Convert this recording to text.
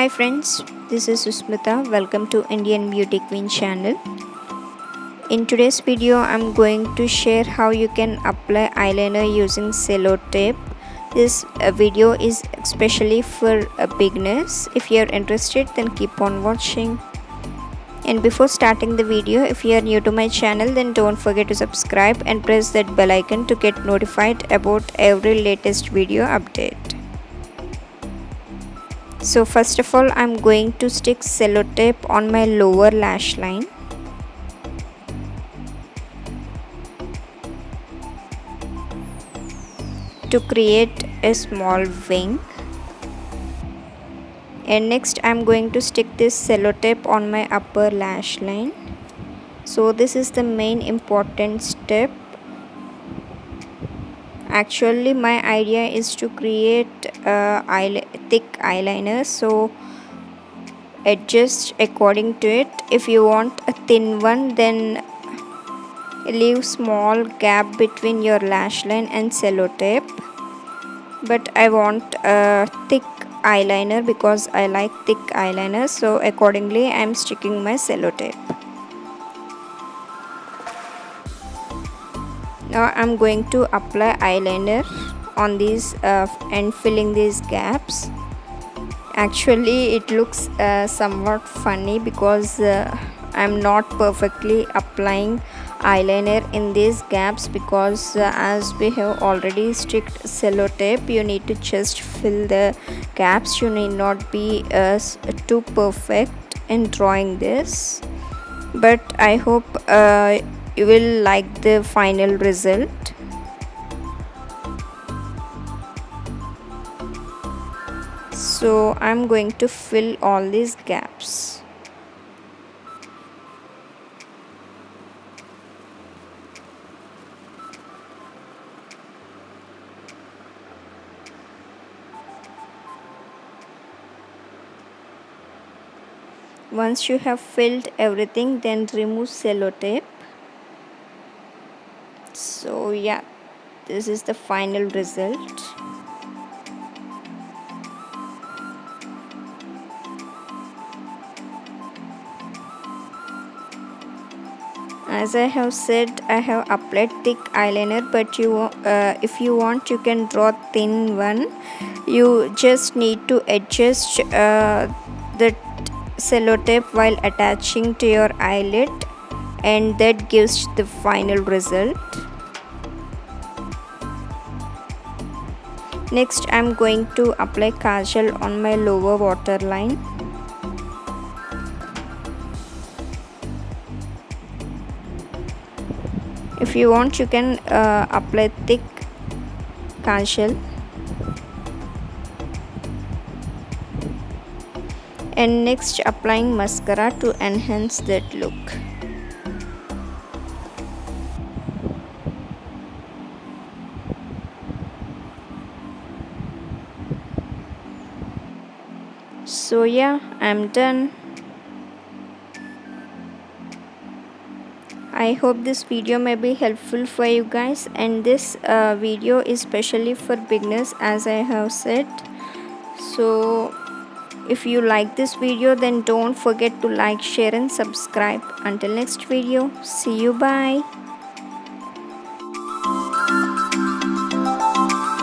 Hi friends, this is Susmita. Welcome to Indian Beauty Queen channel. In today's video, I'm going to share how you can apply eyeliner using cello tape. This video is especially for beginners. If you're interested, then keep on watching. And before starting the video, if you are new to my channel, then don't forget to subscribe and press that bell icon to get notified about every latest video update. So first of all, I'm going to stick cello tape on my lower lash line. To create a small wing. And next I'm going to stick this cello tape on my upper lash line. So this is the main important step. Actually my idea is to create thick eyeliner, so adjust according to it. If you want a thin one, then leave small gap between your lash line and cello tape, but I want a thick eyeliner because I like thick eyeliner, so accordingly I am sticking my cello tape. Now I'm going to apply eyeliner on these and filling these gaps. Actually it looks somewhat funny because I'm not perfectly applying eyeliner in these gaps, because as we have already sticked cello tape, you need to just fill the gaps. You need not be too perfect in drawing this, but I hope you will like the final result. So I'm going to fill all these gaps. Once you have filled everything, then remove cello tape. So yeah, this is the final result. As I have said, I have applied thick eyeliner, but if you want, you can draw thin one. You just need to adjust the cello tape while attaching to your eyelid, and that gives the final result. Next I'm going to apply kajal on my lower waterline. If you want, you can apply thick kajal. And next applying mascara to enhance that look. So yeah, I'm done. I hope this video may be helpful for you guys, and this video is specially for beginners, as I have said. So if you like this video, then don't forget to like, share and subscribe. Until next video, see you, bye.